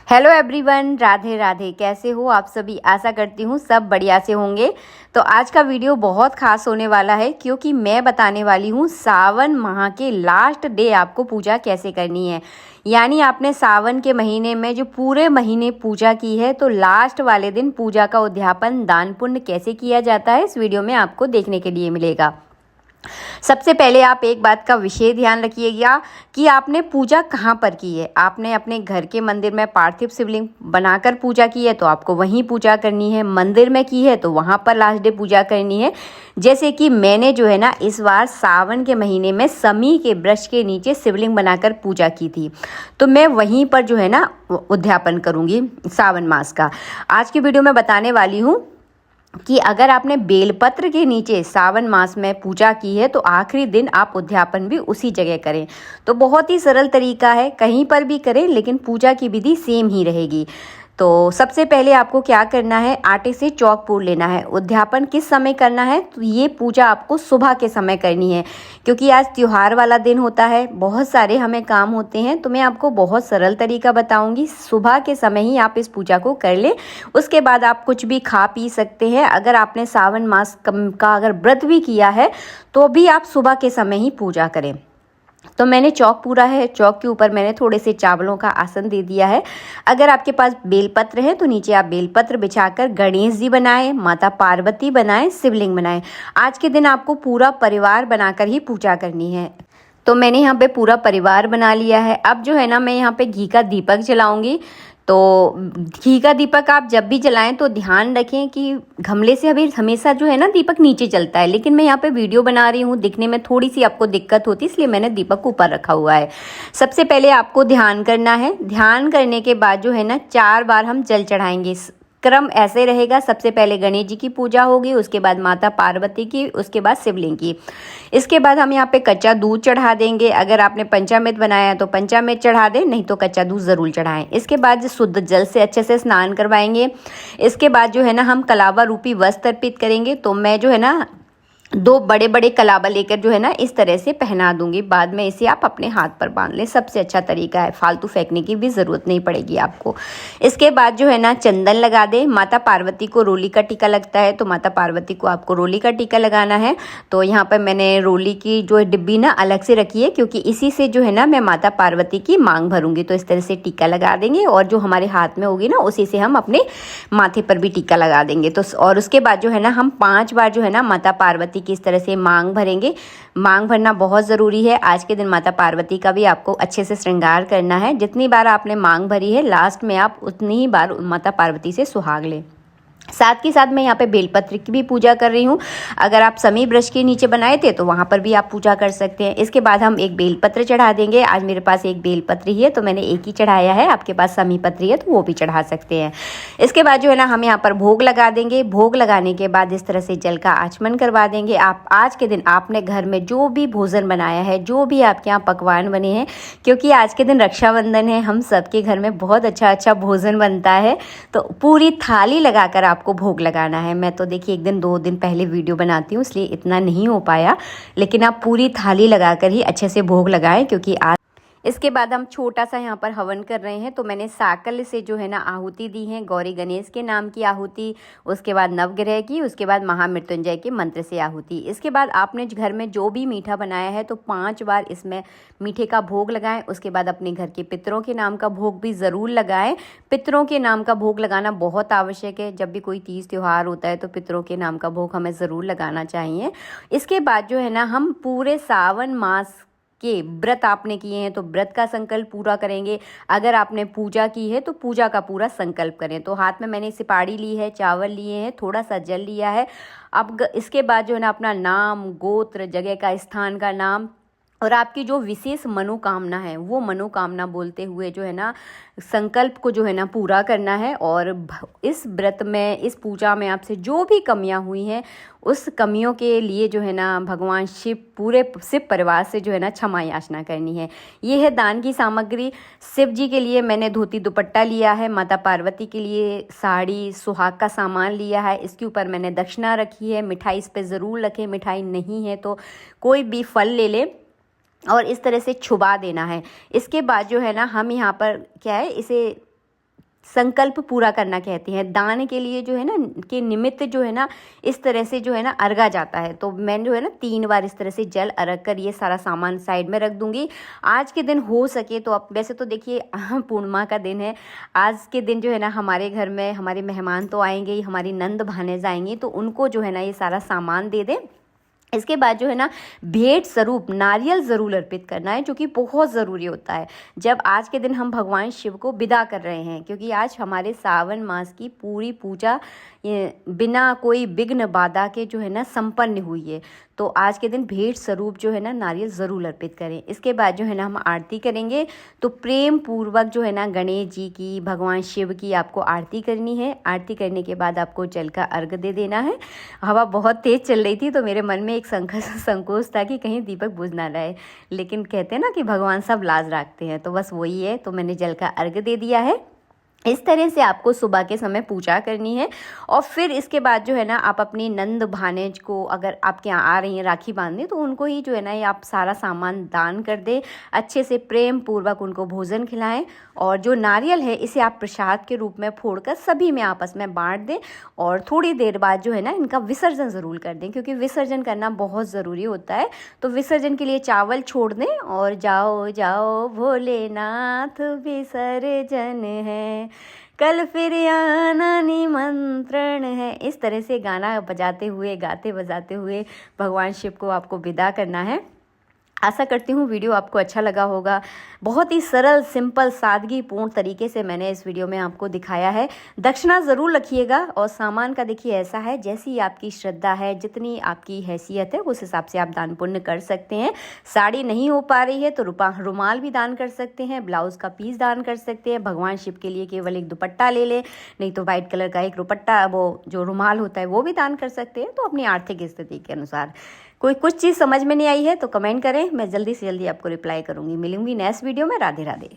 Hello everyone, Radhe Radhe. कैसे हो आप सभी? आशा करती हूँ सब बढ़िया से होंगे। तो आज का वीडियो बहुत खास होने वाला है क्योंकि मैं बताने वाली हूँ सावन माह के लास्ट डे आपको पूजा कैसे करनी है। यानी आपने सावन के महीने में जो पूरे महीने पूजा की है तो लास्ट वाले दिन पूजा का उद्यापन दान पुण्य कैसे किया जाता है इस वीडियो में आपको देखने के लिए मिलेगा। सबसे पहले आप एक बात का विशेष ध्यान रखिएगा कि आपने पूजा कहाँ पर की है। आपने अपने घर के मंदिर में पार्थिव शिवलिंग बनाकर पूजा की है तो आपको वहीं पूजा करनी है। मंदिर में की है तो वहाँ पर लास्ट डे पूजा करनी है। जैसे कि मैंने जो है ना इस बार सावन के महीने में समी के वृक्ष के नीचे शिवलिंग बनाकर पूजा की थी, तो मैं वहीं पर जो है ना उद्यापन करूँगी सावन मास का। आज की वीडियो में बताने वाली हूँ कि अगर आपने बेलपत्र के नीचे सावन मास में पूजा की है तो आखिरी दिन आप उद्यापन भी उसी जगह करें। तो बहुत ही सरल तरीका है, कहीं पर भी करें लेकिन पूजा की विधि सेम ही रहेगी। तो सबसे पहले आपको क्या करना है, आटे से चौक पूर लेना है। उद्यापन किस समय करना है, तो ये पूजा आपको सुबह के समय करनी है क्योंकि आज त्योहार वाला दिन होता है, बहुत सारे हमें काम होते हैं। तो मैं आपको बहुत सरल तरीका बताऊंगी, सुबह के समय ही आप इस पूजा को कर ले। उसके बाद आप कुछ भी खा पी सकते हैं। अगर आपने सावन मास का अगर व्रत भी किया है तो भी आप सुबह के समय ही पूजा करें। तो मैंने चौक पूरा है, चौक के ऊपर मैंने थोड़े से चावलों का आसन दे दिया है। अगर आपके पास बेलपत्र है तो नीचे आप बेलपत्र बिछाकर गणेश जी बनाएं, माता पार्वती बनाएं, शिवलिंग बनाएं। आज के दिन आपको पूरा परिवार बनाकर ही पूजा करनी है। तो मैंने यहाँ पे पूरा परिवार बना लिया है। अब जो है ना मैं यहाँ पे घी का दीपक जलाऊंगी। तो घी का दीपक आप जब भी जलाएं तो ध्यान रखें कि गमले से अभी हमेशा जो है ना दीपक नीचे चलता है, लेकिन मैं यहाँ पे वीडियो बना रही हूँ, दिखने में थोड़ी सी आपको दिक्कत होती है इसलिए मैंने दीपक ऊपर रखा हुआ है। सबसे पहले आपको ध्यान करना है। ध्यान करने के बाद जो है ना 4 बार हम जल चढ़ाएंगे। क्रम ऐसे रहेगा, सबसे पहले गणेश जी की पूजा होगी, उसके बाद माता पार्वती की, उसके बाद शिवलिंग की। इसके बाद हम यहाँ पे कच्चा दूध चढ़ा देंगे। अगर आपने पंचामृत बनाया तो पंचामृत चढ़ा दें, नहीं तो कच्चा दूध ज़रूर चढ़ाएं। इसके बाद शुद्ध जल से अच्छे से स्नान करवाएंगे। इसके बाद जो है ना हम कलावा रूपी वस्त्र अर्पित करेंगे। तो मैं जो है ना 2 बड़े बड़े कलावा लेकर जो है ना इस तरह से पहना दूंगी। बाद में इसे आप अपने हाथ पर बांध लें, सबसे अच्छा तरीका है, फालतू फेंकने की भी ज़रूरत नहीं पड़ेगी आपको। इसके बाद जो है ना चंदन लगा दें। माता पार्वती को रोली का टीका लगता है तो माता पार्वती को आपको रोली का टीका लगाना है। तो यहाँ पर मैंने रोली की जो डिब्बी ना अलग से रखी है क्योंकि इसी से जो है ना मैं माता पार्वती की मांग भरूंगी। तो इस तरह से टीका लगा देंगे और जो हमारे हाथ में होगी ना उसी से हम अपने माथे पर भी टीका लगा देंगे। तो और उसके बाद जो है ना हम 5 बार जो है ना माता पार्वती की इस तरह से मांग भरेंगे। मांग भरना बहुत ज़रूरी है। आज के दिन माता पार्वती का भी आपको अच्छे से श्रृंगार करना है। जितनी बार आपने मांग भरी है लास्ट में आप उतनी ही बार माता पार्वती से सुहाग लें। साथ के साथ मैं यहाँ पे बेलपत्र की भी पूजा कर रही हूँ। अगर आप समी वृक्ष के नीचे बनाए थे तो वहाँ पर भी आप पूजा कर सकते हैं। इसके बाद हम एक बेलपत्र चढ़ा देंगे। आज मेरे पास एक बेलपत्र ही है तो मैंने एक ही चढ़ाया है, आपके पास समी पत्र है तो वो भी चढ़ा सकते हैं। इसके बाद जो है ना हम यहाँ पर भोग लगा देंगे। भोग लगाने के बाद इस तरह से जल का आचमन करवा देंगे। आप आज के दिन आपने घर में जो भी भोजन बनाया है, जो भी आपके यहाँ पकवान बने हैं, क्योंकि आज के दिन रक्षाबंधन है, हम सबके घर में बहुत अच्छा भोजन बनता है, तो पूरी थाली लगाकर आपको भोग लगाना है। मैं तो देखिए 1 दिन 2 दिन पहले वीडियो बनाती हूँ इसलिए इतना नहीं हो पाया, लेकिन आप पूरी थाली लगाकर ही अच्छे से भोग लगाएं क्योंकि आज इसके बाद हम छोटा सा यहाँ पर हवन कर रहे हैं। तो मैंने साकल से जो है ना आहुति दी है, गौरी गणेश के नाम की आहुति, उसके बाद नवग्रह की, उसके बाद महामृत्युंजय के मंत्र से आहुति। इसके बाद आपने घर में जो भी मीठा बनाया है तो 5 बार इसमें मीठे का भोग लगाएं। उसके बाद अपने घर के पितरों के नाम का भोग भी ज़रूर लगाएं। पितरों के नाम का भोग लगाना बहुत आवश्यक है। जब भी कोई तीज त्यौहार होता है तो पितरों के नाम का भोग हमें ज़रूर लगाना चाहिए। इसके बाद जो है ना हम पूरे सावन मास के व्रत आपने किए हैं तो व्रत का संकल्प पूरा करेंगे। अगर आपने पूजा की है तो पूजा का पूरा संकल्प करें। तो हाथ में मैंने सिपाड़ी ली है, चावल लिए हैं, थोड़ा सा जल लिया है। अब इसके बाद जो है ना अपना नाम, गोत्र, जगह का, स्थान का नाम और आपकी जो विशेष मनोकामना है वो मनोकामना बोलते हुए जो है ना संकल्प को जो है ना पूरा करना है। और इस व्रत में, इस पूजा में आपसे जो भी कमियां हुई हैं उस कमियों के लिए जो है ना भगवान शिव, पूरे शिव परिवार से जो है ना क्षमा याचना करनी है। ये है दान की सामग्री। शिव जी के लिए मैंने धोती दुपट्टा लिया है, माता पार्वती के लिए साड़ी, सुहाग का सामान लिया है। इसके ऊपर मैंने दक्षिणा रखी है। मिठाई इस पर ज़रूर रखें, मिठाई नहीं है तो कोई भी फल ले लें और इस तरह से छुपा देना है। इसके बाद जो है ना हम यहाँ पर क्या है, इसे संकल्प पूरा करना कहते हैं। दान के लिए जो है ना के निमित्त जो है ना इस तरह से जो है ना अर्घा जाता है। तो मैं जो है ना 3 बार इस तरह से जल अर्घ कर ये सारा सामान साइड में रख दूंगी। आज के दिन हो सके तो अब वैसे तो देखिए पूर्णिमा का दिन है, आज के दिन जो है ना हमारे घर में हमारे मेहमान तो आएंगे ही, हमारी नंद भानेज आएंगी, तो उनको जो है ना ये सारा सामान दे दें। इसके बाद जो है ना भेंट स्वरूप नारियल ज़रूर अर्पित करना है, जो कि बहुत ज़रूरी होता है जब आज के दिन हम भगवान शिव को विदा कर रहे हैं, क्योंकि आज हमारे सावन मास की पूरी पूजा बिना कोई विघ्न बाधा के जो है ना संपन्न हुई है। तो आज के दिन भेंट स्वरूप जो है ना नारियल ज़रूर अर्पित करें। इसके बाद जो है ना हम आरती करेंगे, तो प्रेम पूर्वक जो है ना गणेश जी की, भगवान शिव की आपको आरती करनी है। आरती करने के बाद आपको जल का अर्घ दे देना है। हवा बहुत तेज़ चल रही थी तो मेरे मन में एक संकोच था कि कहीं दीपक बुझ ना रहे, लेकिन कहते हैं ना कि भगवान सब लाज रखते हैं, तो बस वही है। तो मैंने जल का अर्घ दे दिया है। इस तरह से आपको सुबह के समय पूजा करनी है। और फिर इसके बाद जो है ना आप अपनी नंद भानेज को, अगर आपके यहाँ आ रही हैं राखी बांधने, तो उनको ही जो है ना ये आप सारा सामान दान कर दें, अच्छे से प्रेम पूर्वक उनको भोजन खिलाएं। और जो नारियल है इसे आप प्रसाद के रूप में फोड़कर सभी में आपस में बांट दें। और थोड़ी देर बाद जो है ना इनका विसर्जन ज़रूर कर दें, क्योंकि विसर्जन करना बहुत ज़रूरी होता है। तो विसर्जन के लिए चावल छोड़ दें और जाओ जाओ भोलेनाथ विसर्जन है, कल फिर आना निमंत्रण है। इस तरह से गाना बजाते हुए, गाते बजाते हुए भगवान शिव को आपको विदा करना है। आशा करती हूँ वीडियो आपको अच्छा लगा होगा। बहुत ही सरल, सिंपल, सादगीपूर्ण तरीके से मैंने इस वीडियो में आपको दिखाया है। दक्षिणा ज़रूर रखिएगा। और सामान का देखिए ऐसा है, जैसी आपकी श्रद्धा है, जितनी आपकी हैसियत है उस हिसाब से आप दान पुण्य कर सकते हैं। साड़ी नहीं हो पा रही है तो रुमाल भी दान कर सकते हैं, ब्लाउज़ का पीस दान कर सकते हैं। भगवान शिव के लिए केवल एक दुपट्टा ले लें, नहीं तो वाइट कलर का एक दुपट्टा, वो जो रुमाल होता है वो भी दान कर सकते हैं। तो अपनी आर्थिक स्थिति के अनुसार कोई कुछ चीज़ समझ में नहीं आई है तो कमेंट करें, मैं जल्दी से जल्दी आपको रिप्लाई करूँगी। मिलूंगी नेक्स्ट वीडियो में। राधे राधे।